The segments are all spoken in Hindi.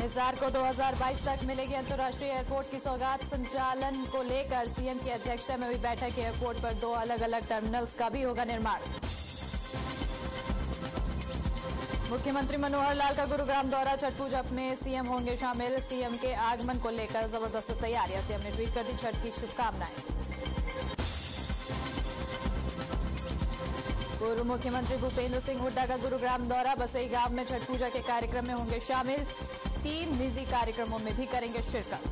हिसार को 2022 तक मिलेगी अंतर्राष्ट्रीय एयरपोर्ट की सौगात। संचालन को लेकर सीएम की अध्यक्षता में हुई बैठक। एयरपोर्ट पर 2 अलग अलग टर्मिनल्स का भी होगा निर्माण। मुख्यमंत्री मनोहर लाल का गुरुग्राम दौरा। छठ पूजा में सीएम होंगे शामिल। सीएम के आगमन को लेकर जबरदस्त तैयारियां। सीएम ने ट्वीट कर दी छठ की शुभकामनाएं। पूर्व मुख्यमंत्री भूपेंद्र सिंह हुड्डा का गुरुग्राम दौरा। बसई गांव में छठ पूजा के कार्यक्रम में होंगे शामिल। 3 निजी कार्यक्रमों में भी करेंगे शिरकत।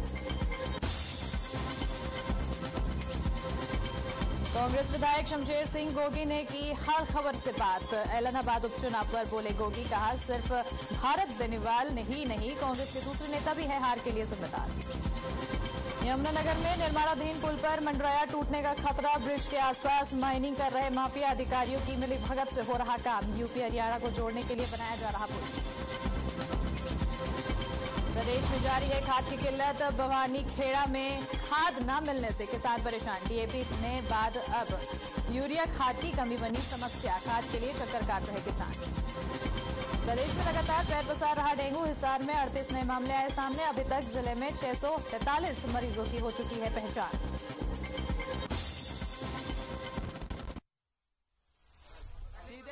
कांग्रेस विधायक शमशेर सिंह गोगी ने की हर खबर से बात। ऐलनाबाद उपचुनाव पर बोले गोगी, कहा सिर्फ भारत बेनीवाल ही नहीं, कांग्रेस के दूसरे नेता भी है हार के लिए जिम्मेदार। यमुनानगर में निर्माणाधीन पुल पर मंडराया टूटने का खतरा। ब्रिज के आसपास माइनिंग कर रहे माफिया अधिकारियों की मिलीभगत से हो रहा काम। यूपी हरियाणा को जोड़ने के लिए बनाया जा रहा पुल। प्रदेश में जारी है खाद की किल्लत। भवानी खेड़ा में खाद न मिलने से किसान परेशान। डीएपी ने बाद अब यूरिया खाद की कमी बनी समस्या। खाद के लिए चक्कर काट रहे किसान। प्रदेश में लगातार पैर पसार रहा डेंगू। हिसार में 38 नए मामले आए सामने। अभी तक जिले में 643 मरीजों की हो चुकी है पहचान।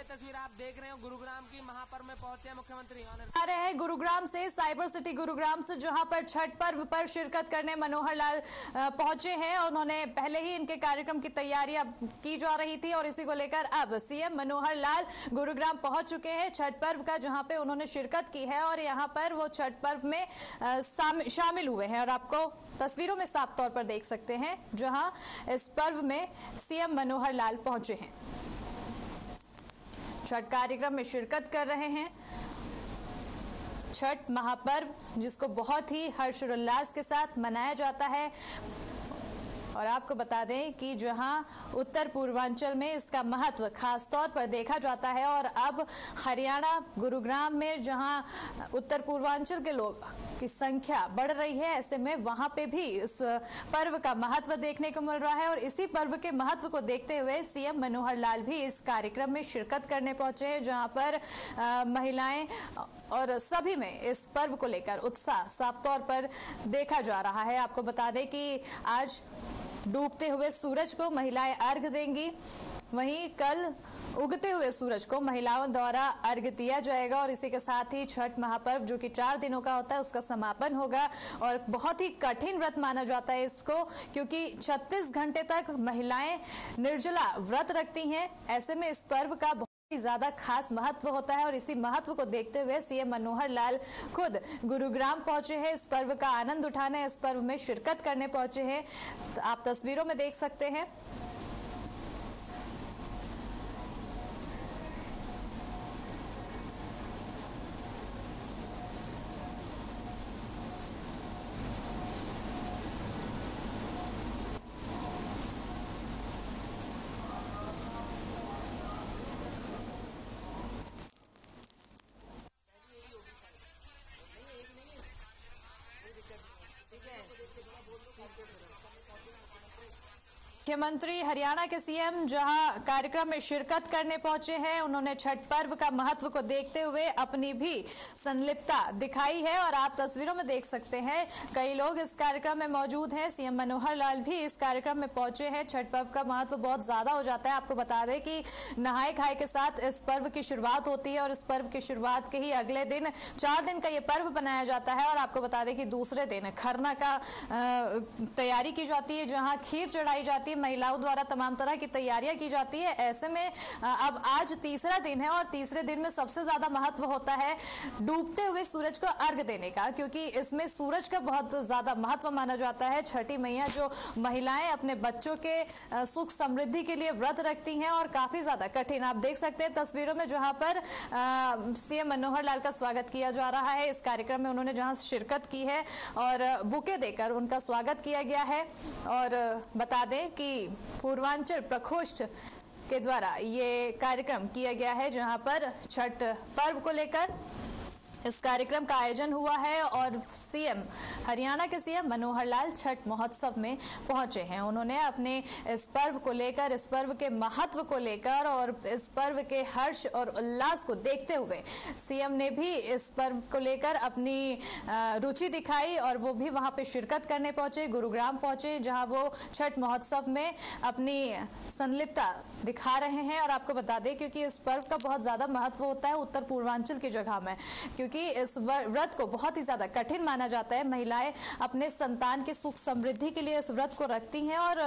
तस्वीर आप देख रहे हो गुरुग्राम की। महापर्व में पहुंचे मुख्यमंत्री आ रहे हैं गुरुग्राम से, साइबर सिटी गुरुग्राम से, जहां पर छठ पर्व पर शिरकत करने मनोहर लाल पहुंचे हैं। उन्होंने पहले ही इनके कार्यक्रम की तैयारियां की जा रही थी और इसी को लेकर अब सीएम मनोहर लाल गुरुग्राम पहुंच चुके हैं छठ पर्व का, जहां पे उन्होंने शिरकत की है और यहां पर वो छठ पर्व में शामिल हुए हैं। और आपको तस्वीरों में साफ तौर पर देख सकते हैं जहां इस पर्व में सीएम मनोहर लाल पहुंचे हैं, छठ कार्यक्रम में शिरकत कर रहे हैं। छठ महापर्व जिसको बहुत ही हर्षोल्लास के साथ मनाया जाता है। और आपको बता दें कि जहां उत्तर पूर्वांचल में इसका महत्व खास तौर पर देखा जाता है और अब हरियाणा गुरुग्राम में जहां उत्तर पूर्वांचल के लोग की संख्या बढ़ रही है, ऐसे में वहां पे भी इस पर्व का महत्व देखने को मिल रहा है। और इसी पर्व के महत्व को देखते हुए सीएम मनोहर लाल भी इस कार्यक्रम में शिरकत करने पहुंचे हैं, जहां पर महिलाएं और सभी में इस पर्व को लेकर उत्साह साफ तौर पर देखा जा रहा है। आपको बता दें कि आज डूबते हुए सूरज को महिलाएं अर्घ्य देंगी, वहीं कल उगते हुए सूरज को महिलाओं द्वारा अर्घ्य दिया जाएगा। और इसी के साथ ही छठ महापर्व जो कि 4 दिनों का होता है उसका समापन होगा। और बहुत ही कठिन व्रत माना जाता है इसको, क्योंकि 36 घंटे तक महिलाएं निर्जला व्रत रखती हैं। ऐसे में इस पर्व का ज्यादा खास महत्व होता है और इसी महत्व को देखते हुए सीएम मनोहर लाल खुद गुरुग्राम पहुंचे हैं, इस पर्व का आनंद उठाने, इस पर्व में शिरकत करने पहुंचे हैं। आप तस्वीरों में देख सकते हैं। मुख्यमंत्री हरियाणा के सीएम जहां कार्यक्रम में शिरकत करने पहुंचे हैं, उन्होंने छठ पर्व का महत्व को देखते हुए अपनी भी संलिप्तता दिखाई है। और आप तस्वीरों में देख सकते हैं कई लोग इस कार्यक्रम में मौजूद हैं। सीएम मनोहर लाल भी इस कार्यक्रम में पहुंचे हैं। छठ पर्व का महत्व बहुत ज्यादा हो जाता है। आपको बता दें कि नहाए खाए के साथ इस पर्व की शुरुआत होती है और इस पर्व की शुरुआत के ही अगले दिन 4 दिन का ये पर्व बनाया जाता है। और आपको बता दें कि दूसरे दिन खरना का तैयारी की जाती है, जहां खीर चढ़ाई जाती है, महिलाओं द्वारा तमाम तरह की तैयारियां की जाती है। ऐसे में अब आज तीसरा दिन है और तीसरे दिन में सबसे ज्यादा महत्व होता है डूबते हुए सूरज को अर्घ्य देने का, क्योंकि इसमें सूरज का बहुत ज्यादा महत्व माना जाता है। छठी मैया जो महिलाएं अपने बच्चों के सुख समृद्धि के लिए व्रत रखती हैं और काफी ज्यादा कठिन, आप देख सकते हैं तस्वीरों में जहां पर सीएम मनोहर लाल का स्वागत किया जा रहा है। इस कार्यक्रम में उन्होंने जहां शिरकत की है और बुके देकर उनका स्वागत किया गया है। और बता दें कि पूर्वांचल प्रकोष्ठ के द्वारा ये कार्यक्रम किया गया है, जहां पर छठ पर्व को लेकर इस कार्यक्रम का आयोजन हुआ है और हरियाणा के सीएम मनोहर लाल छठ महोत्सव में पहुंचे हैं। उन्होंने अपने इस पर्व को लेकर, इस पर्व के महत्व को लेकर और इस पर्व के हर्ष और उल्लास को देखते हुए सीएम ने भी इस पर्व को लेकर अपनी रुचि दिखाई और वो भी वहां पे शिरकत करने पहुंचे, गुरुग्राम पहुंचे, जहां वो छठ महोत्सव में अपनी संलिप्तता दिखा रहे हैं। और आपको बता दें, क्योंकि इस पर्व का बहुत ज्यादा महत्व होता है उत्तर पूर्वांचल की जगह में, क्योंकि इस व्रत को बहुत ही ज्यादा कठिन माना जाता है। महिलाएं अपने संतान की सुख समृद्धि के लिए इस व्रत को रखती हैं और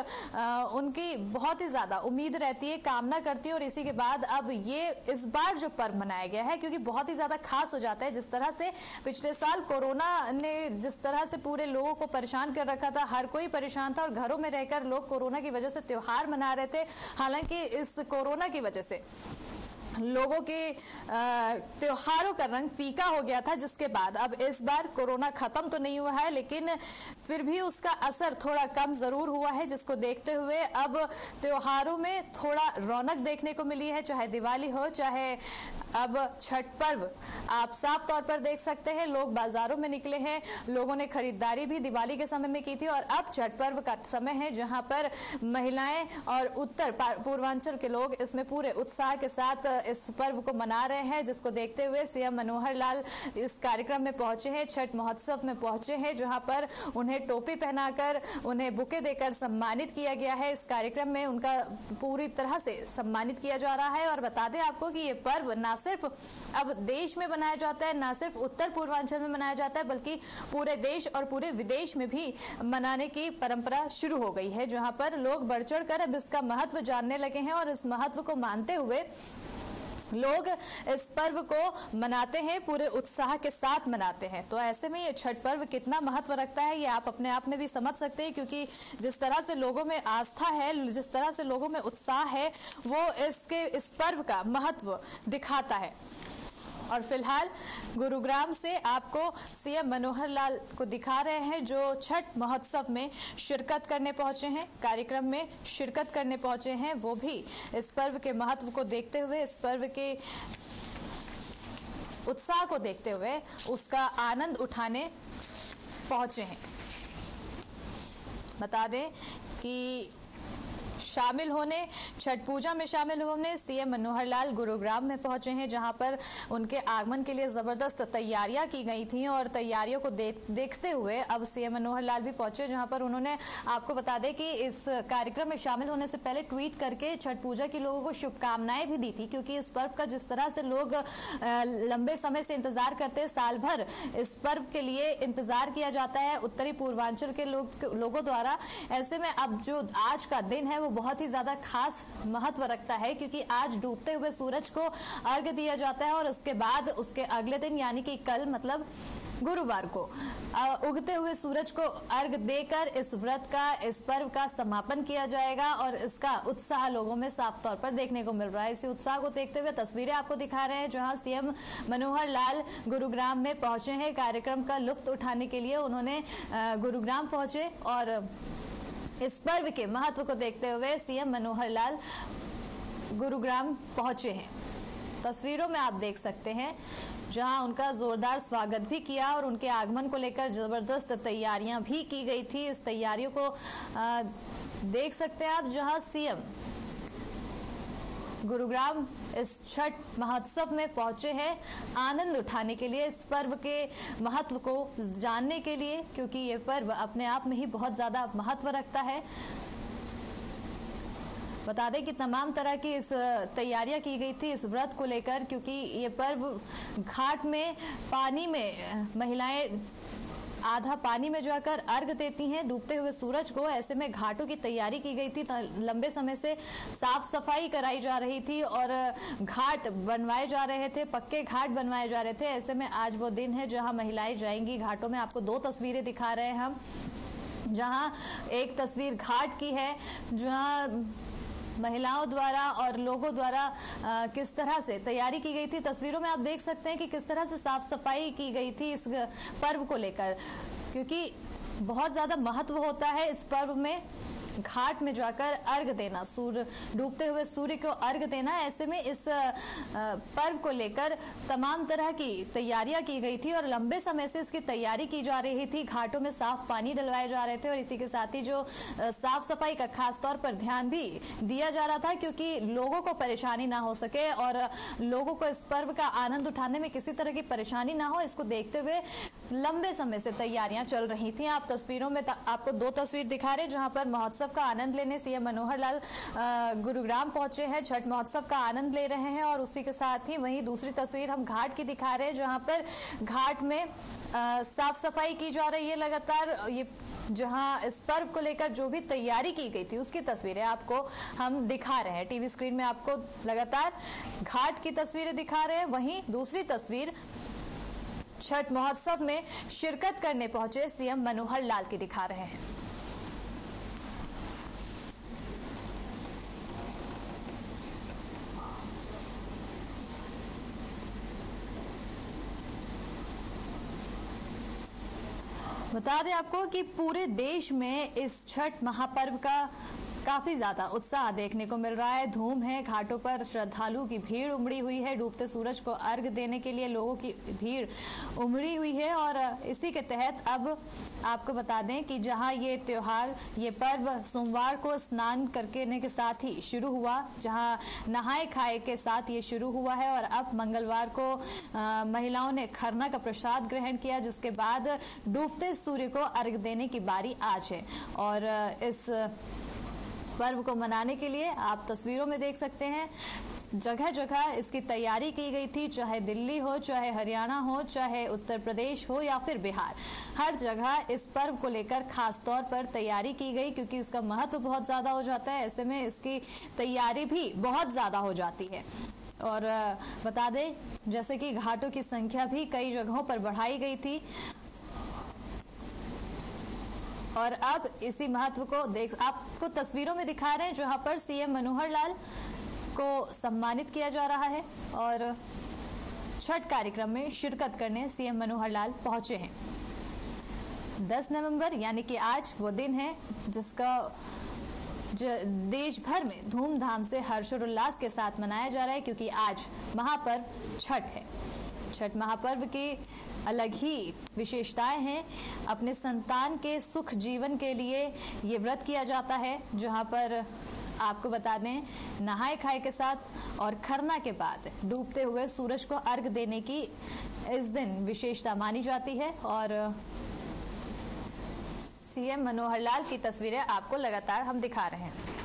उनकी बहुत ही ज्यादा उम्मीद रहती है, कामना करती है। और इसी के बाद अब ये इस बार जो पर्व मनाया गया है, क्योंकि बहुत ही ज्यादा खास हो जाता है। जिस तरह से पिछले साल कोरोना ने जिस तरह से पूरे लोगों को परेशान कर रखा था, हर कोई परेशान था और घरों में रहकर लोग कोरोना की वजह से त्योहार मना रहे थे। हालांकि इस कोरोना की वजह से लोगों के त्योहारों का रंग फीका हो गया था, जिसके बाद अब इस बार कोरोना खत्म तो नहीं हुआ है, लेकिन फिर भी उसका असर थोड़ा कम जरूर हुआ है, जिसको देखते हुए अब त्योहारों में थोड़ा रौनक देखने को मिली है। चाहे दिवाली हो, चाहे अब छठ पर्व, आप साफ तौर पर देख सकते हैं लोग बाजारों में निकले हैं, लोगों ने खरीदारी भी दिवाली के समय में की थी। और अब छठ पर्व का समय है, जहां पर महिलाएं और उत्तर पूर्वांचल के लोग इसमें पूरे उत्साह के साथ इस पर्व को मना रहे हैं, जिसको देखते हुए सीएम मनोहर लाल इस कार्यक्रम में पहुंचे हैं, छठ महोत्सव में पहुंचे हैं, जहां पर उन्हें टोपी पहनाकर, उन्हें बुके देकर सम्मानित किया गया है। इस कार्यक्रम में उनका पूरी तरह से सम्मानित किया जा रहा है। और बता दें आपको कि ये पर्व ना सिर्फ अब देश में मनाया जाता है, ना सिर्फ उत्तर पूर्वांचल में मनाया जाता है, बल्कि पूरे देश और पूरे विदेश में भी मनाने की परंपरा शुरू हो गई है, जहां पर लोग बढ़ चढ़ कर अब इसका महत्व जानने लगे हैं और इस महत्व को मानते हुए लोग इस पर्व को मनाते हैं, पूरे उत्साह के साथ मनाते हैं। तो ऐसे में ये छठ पर्व कितना महत्व रखता है, ये आप अपने आप में भी समझ सकते हैं, क्योंकि जिस तरह से लोगों में आस्था है, जिस तरह से लोगों में उत्साह है, वो इस पर्व का महत्व दिखाता है। और फिलहाल गुरुग्राम से आपको सीएम मनोहर लाल को दिखा रहे हैं, जो छठ महोत्सव में शिरकत करने पहुंचे हैं, कार्यक्रम में शिरकत करने पहुंचे हैं, वो भी इस पर्व के महत्व को देखते हुए, इस पर्व के उत्साह को देखते हुए उसका आनंद उठाने पहुंचे हैं। बता दें कि छठ पूजा में शामिल होने सीएम मनोहर लाल गुरुग्राम में पहुंचे हैं, जहां पर उनके आगमन के लिए जबरदस्त तैयारियां की गई थी। और तैयारियों को देखते हुए अब सीएम मनोहर लाल भी पहुंचे, जहां पर उन्होंने, आपको बता दें कि इस कार्यक्रम में शामिल होने से पहले ट्वीट करके छठ पूजा के लोगों को शुभकामनाएं भी दी थी, क्योंकि इस पर्व का जिस तरह से लोग लंबे समय से इंतजार करते हैं, साल भर इस पर्व के लिए इंतजार किया जाता है उत्तरी पूर्वांचल के लोगों द्वारा। ऐसे में अब जो आज का दिन है वो बहुत ही ज्यादा खास महत्व रखता है, क्योंकि आज डूबते हुए सूरज को अर्घ्य दिया जाता है और उसके बाद उसके अगले दिन यानी कि कल, मतलब गुरुवार को उगते हुए सूरज को अर्घ्य देकर इस व्रत का, इस पर्व का समापन किया जाएगा। और इसका उत्साह लोगों में साफ तौर पर देखने को मिल रहा है। इसी उत्साह को देखते हुए तस्वीरें आपको दिखा रहे हैं, जहां सीएम मनोहर लाल गुरुग्राम में पहुंचे हैं, कार्यक्रम का लुत्फ उठाने के लिए उन्होंने गुरुग्राम पहुंचे और इस पर्व के महत्व को देखते हुए सीएम मनोहर लाल गुरुग्राम पहुंचे हैं। तस्वीरों में आप देख सकते हैं, जहां उनका जोरदार स्वागत भी किया और उनके आगमन को लेकर जबरदस्त तैयारियां भी की गई थी। इस तैयारियों को देख सकते हैं आप, जहां सीएम गुरुग्राम इस छठ महोत्सव में पहुंचे हैं आनंद उठाने के लिए, इस पर्व के महत्व को जानने के लिए, क्योंकि ये पर्व अपने आप में ही बहुत ज्यादा महत्व रखता है। बता दें कि तमाम तरह की इस तैयारियां की गई थी इस व्रत को लेकर, क्योंकि ये पर्व घाट में पानी में महिलाएं आधा पानी में जाकर अर्घ देती हैं डूबते हुए सूरज को। ऐसे में घाटों की तैयारी की गई थी, लंबे समय से साफ सफाई कराई जा रही थी और घाट बनवाए जा रहे थे, पक्के घाट बनवाए जा रहे थे। ऐसे में आज वो दिन है जहां महिलाएं जाएंगी घाटों में। आपको दो तस्वीरें दिखा रहे हैं हम, जहां एक तस्वीर घाट की है, जहां महिलाओं द्वारा और लोगों द्वारा किस तरह से तैयारी की गई थी। तस्वीरों में आप देख सकते हैं कि किस तरह से साफ सफाई की गई थी इस पर्व को लेकर, क्योंकि बहुत ज्यादा महत्व होता है इस पर्व में। घाट में जाकर अर्घ देना, सूर्य डूबते हुए सूर्य को अर्घ देना। ऐसे में इस पर्व को लेकर तमाम तरह की तैयारियां की गई थी और लंबे समय से इसकी तैयारी की जा रही थी। घाटों में साफ पानी डलवाए जा रहे थे और इसी के साथ ही जो साफ सफाई का खास तौर पर ध्यान भी दिया जा रहा था, क्योंकि लोगों को परेशानी ना हो सके और लोगों को इस पर्व का आनंद उठाने में किसी तरह की परेशानी ना हो, इसको देखते हुए लंबे समय से तैयारियां चल रही थी। आप तस्वीरों में आपको दो तस्वीर दिखा रहे हैं जहां पर महोत्सव का आनंद लेने सीएम मनोहर लाल गुरुग्राम पहुंचे हैं, छठ महोत्सव का आनंद ले रहे हैं। और उसी के साथ ही वहीं दूसरी तस्वीर हम घाट की दिखा रहे हैं जहां पर घाट में साफ सफाई की जा रही है लगातार। ये जहां इस पर्व को लेकर जो भी तैयारी की गई थी उसकी तस्वीरें आपको हम दिखा रहे हैं। टीवी स्क्रीन में आपको लगातार घाट की तस्वीरें दिखा रहे हैं। वहीं दूसरी तस्वीर छठ महोत्सव में शिरकत करने पहुंचे सीएम मनोहर लाल की दिखा रहे हैं। बता दें आपको कि पूरे देश में इस छठ महापर्व का काफी ज्यादा उत्साह देखने को मिल रहा है, धूम है। घाटों पर श्रद्धालुओं की भीड़ उमड़ी हुई है, डूबते सूरज को अर्घ देने के लिए लोगों की भीड़ उमड़ी हुई है। और इसी के तहत अब आपको बता दें कि जहां ये त्योहार, ये पर्व सोमवार को स्नान करने के साथ ही शुरू हुआ, जहां नहाए खाए के साथ ये शुरू हुआ है और अब मंगलवार को महिलाओं ने खरना का प्रसाद ग्रहण किया, जिसके बाद डूबते सूर्य को अर्घ देने की बारी आज है। और इस पर्व को मनाने के लिए आप तस्वीरों में देख सकते हैं जगह जगह इसकी तैयारी की गई थी, चाहे दिल्ली हो, चाहे हरियाणा हो, चाहे उत्तर प्रदेश हो या फिर बिहार। हर जगह इस पर्व को लेकर खास तौर पर तैयारी की गई, क्योंकि इसका महत्व बहुत ज्यादा हो जाता है। ऐसे में इसकी तैयारी भी बहुत ज्यादा हो जाती है। और बता दें जैसे कि घाटों की संख्या भी कई जगहों पर बढ़ाई गई थी और अब इसी महत्व को आपको तस्वीरों में दिखा रहे हैं जहां पर सीएम मनोहर लाल को सम्मानित किया जा रहा है और छठ कार्यक्रम में शिरकत करने सीएम मनोहर लाल पहुंचे हैं। 10 नवंबर यानी कि आज वो दिन है जिसका देश भर में धूमधाम से हर्षोल्लास के साथ मनाया जा रहा है, क्योंकि आज महापर्व छठ है। छठ महापर्व की अलग ही विशेषताएं हैं। अपने संतान के सुख जीवन के लिए ये व्रत किया जाता है, जहां पर आपको बता दें नहाए खाए के साथ और खरना के बाद डूबते हुए सूरज को अर्घ देने की इस दिन विशेषता मानी जाती है। और सीएम मनोहर लाल की तस्वीरें आपको लगातार हम दिखा रहे हैं।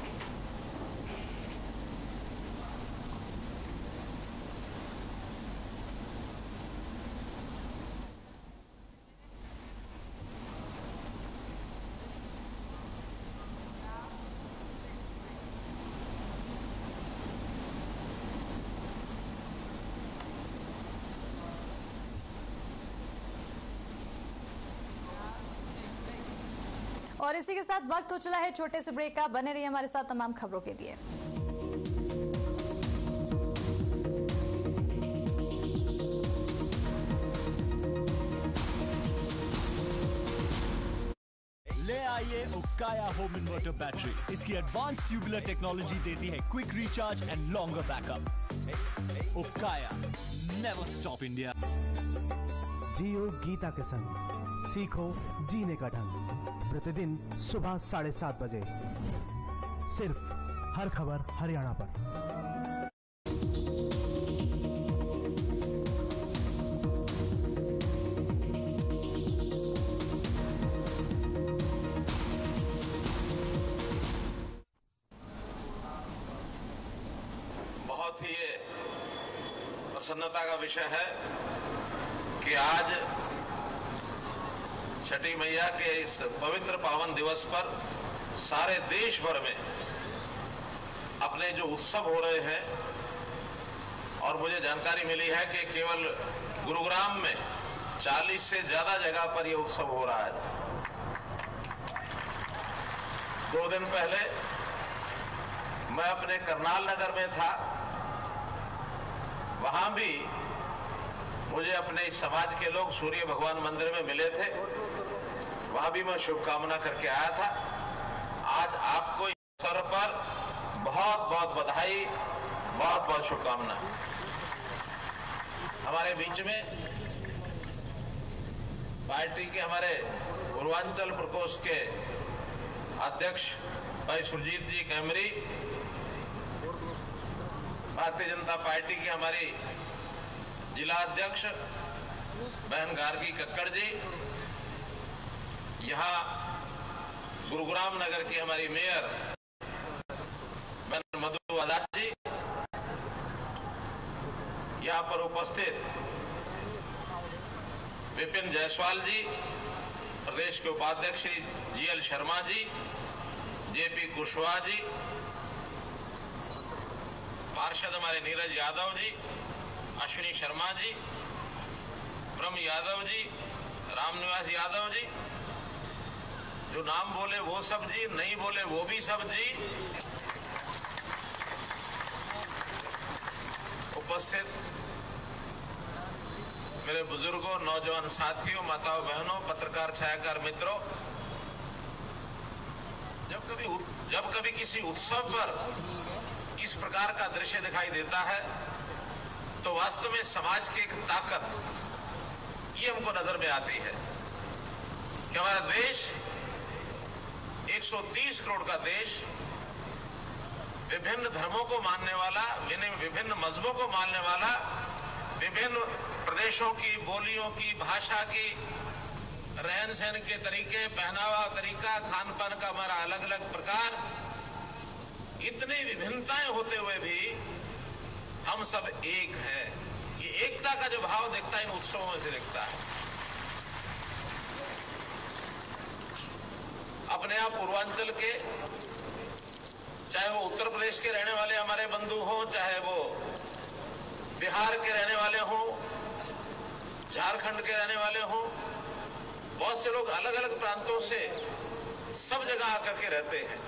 और इसी के साथ वक्त हो चला है छोटे से ब्रेक का। बने रहिए हमारे साथ तमाम खबरों के लिए। ले आइए उकाया होम इन्वर्टर बैटरी। इसकी एडवांस ट्यूबुलर टेक्नोलॉजी देती है quick recharge and longer backup. उकाया, नेवर स्टॉप इंडिया। जियो गीता के संग, सीखो जीने का ढंग। प्रतिदिन सुबह 7:30 बजे सिर्फ हर खबर हरियाणा पर। बहुत ही प्रसन्नता का विषय है कि आज छठी मैया के इस पवित्र पावन दिवस पर सारे देश भर में अपने जो उत्सव हो रहे हैं, और मुझे जानकारी मिली है कि केवल गुरुग्राम में 40 से ज्यादा जगह पर यह उत्सव हो रहा है। 2 दिन पहले मैं अपने करनाल नगर में था, वहां भी मुझे अपने इस समाज के लोग सूर्य भगवान मंदिर में मिले थे, वहां भी मैं शुभकामना करके आया था। आज आपको इस अवसर पर बहुत बहुत बधाई, बहुत बहुत शुभकामनाएं। हमारे बीच में पार्टी के हमारे पूर्वांचल प्रकोष्ठ के अध्यक्ष भाई सुरजीत जी कैमरी, भारतीय जनता पार्टी की हमारी जिला अध्यक्ष बहन गार्गी कक्कड़ जी, यहाँ गुरुग्राम नगर की हमारी मेयर बहन मधु आजाद जी, यहाँ पर उपस्थित विपिन जायसवाल जी, प्रदेश के उपाध्यक्ष श्री जीएल शर्मा जी, जेपी कुशवाहा जी, पार्षद हमारे नीरज यादव जी, अश्विनी शर्मा जी, ब्रह्म यादव जी, रामनिवास यादव जी, जो नाम बोले वो सब जी, नहीं बोले वो भी सब जी, उपस्थित मेरे बुजुर्गों, नौजवान साथियों, माताओं बहनों, पत्रकार छायाकार मित्रों, जब कभी किसी उत्सव पर इस प्रकार का दृश्य दिखाई देता है तो वास्तव में समाज की एक ताकत ये हमको नजर में आती है कि हमारा देश 130 करोड़ का देश, विभिन्न धर्मों को मानने वाला, विभिन्न मजहबों को मानने वाला, विभिन्न प्रदेशों की बोलियों की, भाषा की, रहन सहन के तरीके, पहनावा तरीका, खान पान का हमारा अलग अलग प्रकार, इतनी विभिन्नताएं होते हुए भी हम सब एक हैं। ये एकता का जो भाव दिखता है इन उत्सवों में से दिखता है। अपने आप पूर्वांचल के, चाहे वो उत्तर प्रदेश के रहने वाले हमारे बंधु हों, चाहे वो बिहार के रहने वाले हों, झारखंड के रहने वाले हों, बहुत से लोग अलग अलग प्रांतों से सब जगह आकर के रहते हैं।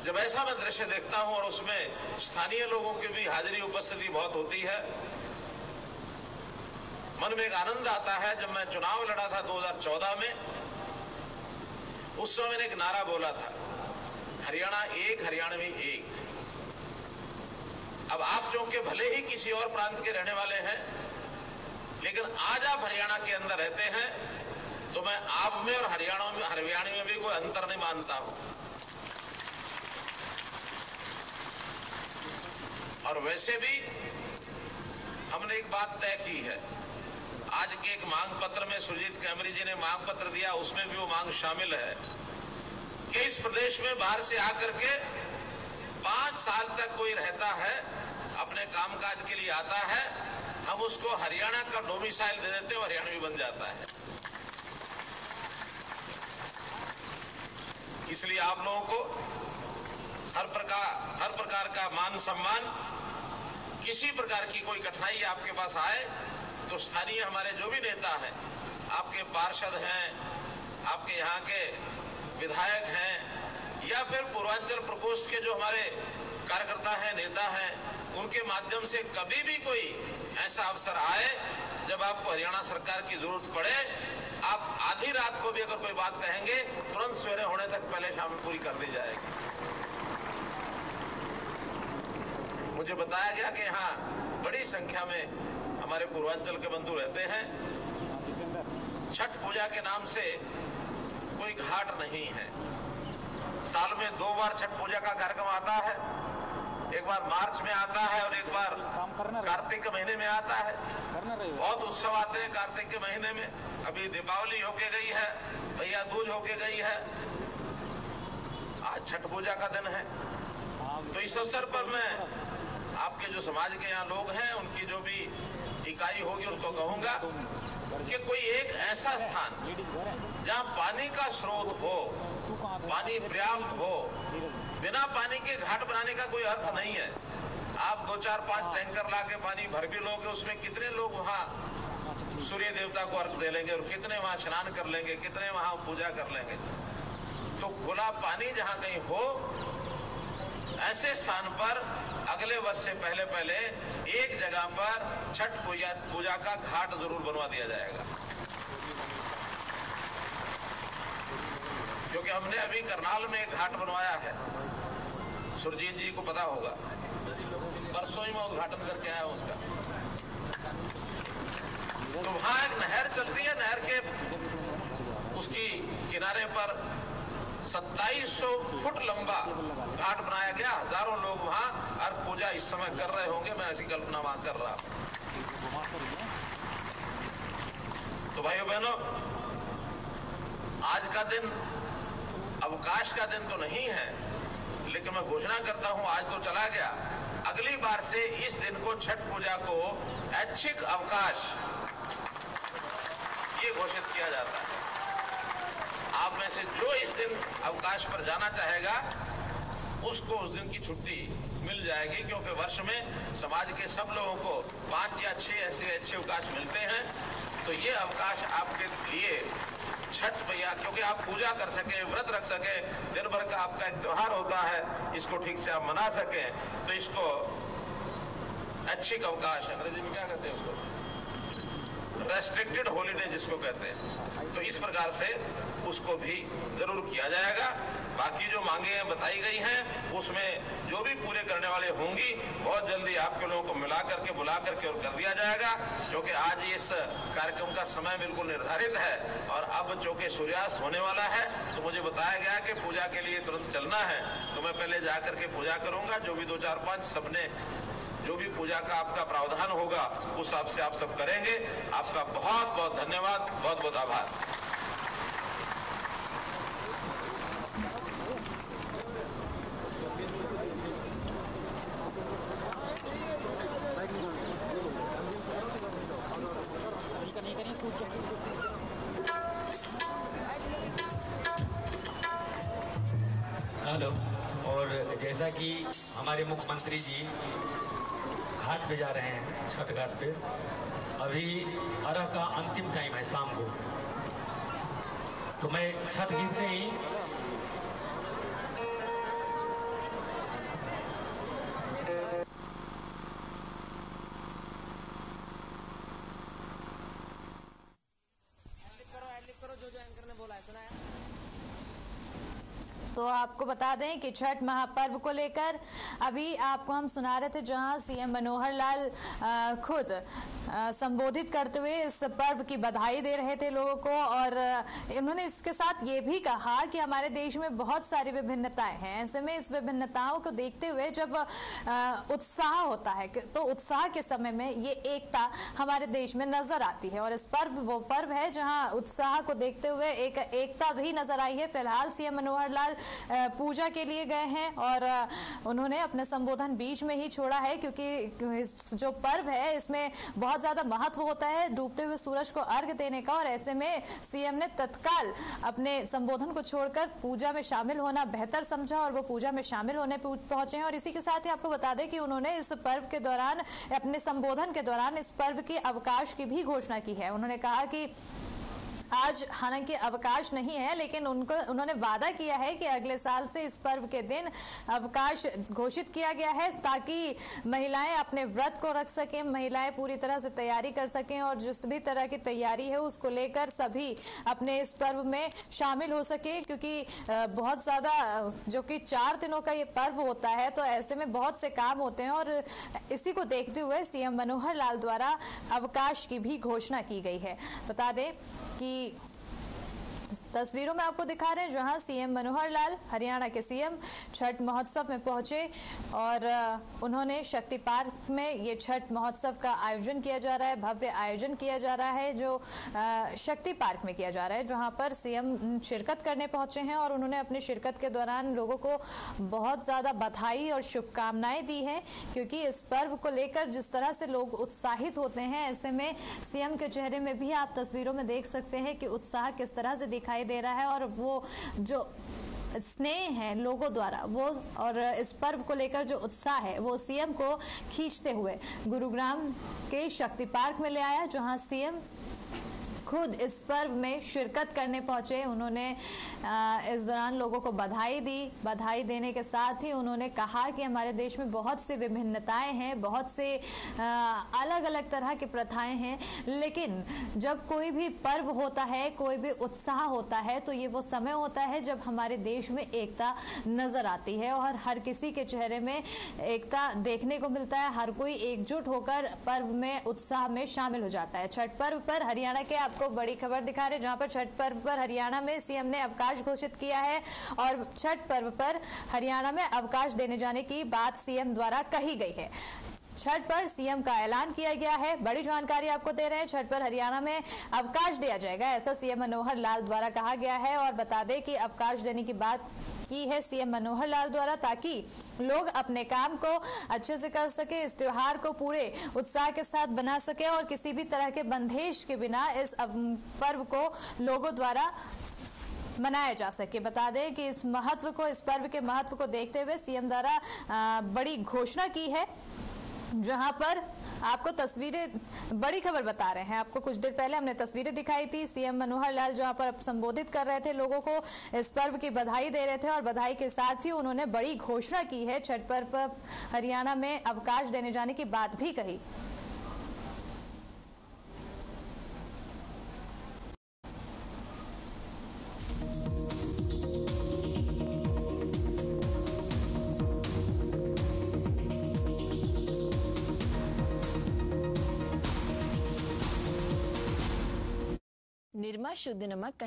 जब ऐसा मैं दृश्य देखता हूं और उसमें स्थानीय लोगों की भी हाजिरी उपस्थिति बहुत होती है, मन में एक आनंद आता है। जब मैं चुनाव लड़ा था 2014 में, उस समय मैंने एक नारा बोला था, हरियाणा एक, हरियाणवी एक। अब आप जो कि भले ही किसी और प्रांत के रहने वाले हैं, लेकिन आज आप हरियाणा के अंदर रहते हैं, तो मैं आप में और हरियाणवी में भी कोई अंतर नहीं मानता हूं। और वैसे भी हमने एक बात तय की है, आज के एक मांग पत्र में सुरजीत कैमरी जी ने मांग पत्र दिया, उसमें भी वो मांग शामिल है कि इस प्रदेश में बाहर से आकर के 5 साल तक कोई रहता है, अपने कामकाज के लिए आता है, हम उसको हरियाणा का डोमिसाइल दे देते हैं, हरियाणवी बन जाता है। इसलिए आप लोगों को हर प्रकार का मान सम्मान, किसी प्रकार की कोई कठिनाई आपके पास आए तो स्थानीय हमारे जो भी नेता हैं, आपके पार्षद हैं, आपके यहाँ के विधायक हैं, या फिर पूर्वांचल प्रकोष्ठ के जो हमारे कार्यकर्ता हैं, नेता हैं, उनके माध्यम से कभी भी कोई ऐसा अवसर आए जब आपको हरियाणा सरकार की जरूरत पड़े, आप आधी रात को भी अगर कोई बात कहेंगे, तुरंत सवेरे होने तक पहले शाम में पूरी कर दी जाएगी। मुझे बताया गया कि यहाँ बड़ी संख्या में हमारे पूर्वांचल के बंधु रहते हैं। छठ पूजा के नाम से कोई घाट नहीं है। साल में 2 बार छठ पूजा का कार्यक्रम आता है, एक बार मार्च में आता है और एक बार कार्तिक के महीने में आता है। बहुत उत्सव आते हैं कार्तिक के महीने में। अभी दीपावली होके गई है, भैया दूज होके गई है, आज छठ पूजा का दिन है। तो इस अवसर पर मैं आपके जो समाज के यहाँ लोग हैं, उनकी जो भी इकाई होगी, उनको कहूंगा कि कोई एक ऐसा स्थान जहाँ पानी का स्रोत हो, पानी पर्याप्त हो, बिना पानी के घाट बनाने का कोई अर्थ नहीं है। आप 2, 4, 5 टैंकर ला के पानी भर भी लोगे, उसमें कितने लोग वहाँ सूर्य देवता को अर्घ दे लेंगे और कितने वहाँ स्नान कर लेंगे, कितने वहाँ पूजा कर लेंगे। तो खुला पानी जहाँ कहीं हो, ऐसे स्थान पर अगले वर्ष से पहले एक जगह पर छठ पूजा का घाट जरूर बनवा दिया जाएगा। क्योंकि हमने अभी करनाल में एक घाट बनवाया है, सुरजीत जी को पता होगा, परसों ही मैं उद्घाटन करके आया हूं उसका। तो वहां एक नहर चलती है, नहर के उसकी किनारे पर 2700 फुट लंबा घाट बनाया गया। हजारों लोग वहां अर्घ पूजा इस समय कर रहे होंगे, मैं ऐसी कल्पना वहां कर रहा हूं। तो भाइयों बहनों, आज का दिन अवकाश का दिन तो नहीं है, लेकिन मैं घोषणा करता हूं, आज तो चला गया, अगली बार से इस दिन को, छठ पूजा को ऐच्छिक अवकाश ये घोषित किया जाता है। आप में से जो इस दिन अवकाश पर जाना चाहेगा उसको उस दिन की छुट्टी मिल जाएगी, क्योंकि वर्ष में समाज के सब लोगों को 5 या 6 ऐसे अच्छे अवकाश मिलते हैं। तो ये अवकाश आपके लिए छठ मैया, क्योंकि आप पूजा कर सके, व्रत रख सके, दिन भर का आपका एक त्योहार होता है, इसको ठीक से आप मना सके, तो इसको ऐच्छिक अवकाश, अंग्रेजी में क्या कहते हैं उसको, रेस्ट्रिक्टेड हॉलीडे जिसको कहते हैं, तो इस प्रकार से उसको भी जरूर किया जाएगा। बाकी जो मांगे बताई गई हैं उसमें जो भी पूरे करने वाले होंगी बहुत जल्दी आपके लोगों को मिला करके, बुला करके और कर दिया जाएगा, क्योंकि आज इस कार्यक्रम का समय बिल्कुल निर्धारित है और अब चूंकि सूर्यास्त होने वाला है तो मुझे बताया गया कि पूजा के लिए तुरंत चलना है। तो मैं पहले जा करके पूजा करूंगा, जो भी 2, 4, 5 सबने जो भी पूजा का आपका प्रावधान होगा उस हिसाब से आप सब करेंगे। आपका बहुत बहुत धन्यवाद, बहुत बहुत आभार। हेलो। और जैसा कि हमारे मुख्यमंत्री जी घाट पे जा रहे हैं, छठ घाट पे, अभी अर्घ का अंतिम टाइम है शाम को, तो मैं छठ गीत से ही तो आपको बता दें कि छठ महापर्व को लेकर अभी आपको हम सुना रहे थे, जहां सीएम मनोहर लाल खुद संबोधित करते हुए इस पर्व की बधाई दे रहे थे लोगों को, और उन्होंने इसके साथ ये भी कहा कि हमारे देश में बहुत सारी विभिन्नताएं हैं। ऐसे में इस विभिन्नताओं को देखते हुए जब उत्साह होता है तो उत्साह के समय में ये एकता हमारे देश में नजर आती है, और इस पर्व वो पर्व है जहां उत्साह को देखते हुए एक एकता भी नजर आई है। फिलहाल सीएम मनोहर लाल पूजा के लिए गए हैं और उन्होंने अपने संबोधन बीच में ही छोड़ा है, क्योंकि जो पर्व है इसमें बहुत ज्यादा महत्व होता है डूबते हुए सूरज को अर्घ देने का, और ऐसे में सीएम ने तत्काल अपने संबोधन को छोड़कर पूजा में शामिल होना बेहतर समझा और वो पूजा में शामिल होने पहुंचे हैं। और इसी के साथ ही आपको बता दें कि उन्होंने इस पर्व के दौरान, अपने संबोधन के दौरान, इस पर्व के अवकाश की भी घोषणा की है। उन्होंने कहा कि आज हालांकि अवकाश नहीं है, लेकिन उन्होंने वादा किया है कि अगले साल से इस पर्व के दिन अवकाश घोषित किया गया है, ताकि महिलाएं अपने व्रत को रख सकें, महिलाएं पूरी तरह से तैयारी कर सकें, और जिस भी तरह की तैयारी है उसको लेकर सभी अपने इस पर्व में शामिल हो सके, क्योंकि बहुत ज्यादा जो कि 4 दिनों का ये पर्व होता है, तो ऐसे में बहुत से काम होते हैं, और इसी को देखते हुए सीएम मनोहर लाल द्वारा अवकाश की भी घोषणा की गई है। बता दें कि तस्वीरों में आपको दिखा रहे हैं जहां सीएम मनोहर लाल, हरियाणा के सीएम, छठ महोत्सव में पहुंचे और उन्होंने शक्ति पार्क में ये छठ महोत्सव का आयोजन किया जा रहा है, भव्य आयोजन किया जा रहा है जो शक्ति पार्क में किया जा रहा है, जहां पर सीएम शिरकत करने पहुंचे हैं और उन्होंने अपनी शिरकत के दौरान लोगों को बहुत ज्यादा बधाई और शुभकामनाएं दी हैं, क्योंकि इस पर्व को लेकर जिस तरह से लोग उत्साहित होते हैं, ऐसे में सीएम के चेहरे में भी आप तस्वीरों में देख सकते हैं कि उत्साह किस तरह से दिखाई दे रहा है, और वो जो स्नेह है लोगों द्वारा वो, और इस पर्व को लेकर जो उत्साह है वो सीएम को खींचते हुए गुरुग्राम के शक्ति पार्क में ले आया, जहां सीएम खुद इस पर्व में शिरकत करने पहुंचे। उन्होंने इस दौरान लोगों को बधाई दी। बधाई देने के साथ ही उन्होंने कहा कि हमारे देश में बहुत सी विभिन्नताएं हैं, बहुत से अलग अलग तरह की प्रथाएं हैं, लेकिन जब कोई भी पर्व होता है, कोई भी उत्साह होता है, तो ये वो समय होता है जब हमारे देश में एकता नजर आती है और हर किसी के चेहरे में एकता देखने को मिलता है। हर कोई एकजुट होकर पर्व में, उत्साह में शामिल हो जाता है। छठ पर्व पर हरियाणा के आपको बड़ी खबर दिखा रहे, जहां पर छठ पर्व पर हरियाणा में सीएम ने अवकाश घोषित किया है और छठ पर्व पर हरियाणा में अवकाश देने जाने की बात सीएम द्वारा कही गई है। छठ पर सीएम का ऐलान किया गया है। बड़ी जानकारी आपको दे रहे हैं, छठ पर हरियाणा में अवकाश दिया जाएगा, ऐसा सीएम मनोहर लाल द्वारा कहा गया है। और बता दें कि अवकाश देने की बात की है सीएम मनोहर लाल द्वारा, ताकि लोग अपने काम को अच्छे से कर सके, इस त्योहार को पूरे उत्साह के साथ बना सके और किसी भी तरह के बंधेश के बिना इस पर्व को लोगों द्वारा मनाया जा सके। बता दें कि इस पर्व के महत्व को देखते हुए सीएम द्वारा बड़ी घोषणा की है, जहां पर आपको तस्वीरें, बड़ी खबर बता रहे हैं आपको। कुछ देर पहले हमने तस्वीरें दिखाई थी, सीएम मनोहर लाल जहां पर संबोधित कर रहे थे, लोगों को इस पर्व की बधाई दे रहे थे और बधाई के साथ ही उन्होंने बड़ी घोषणा की है। छठ पर्व पर हरियाणा में अवकाश देने जाने की बात भी कही। निरमा शुद्ध नमक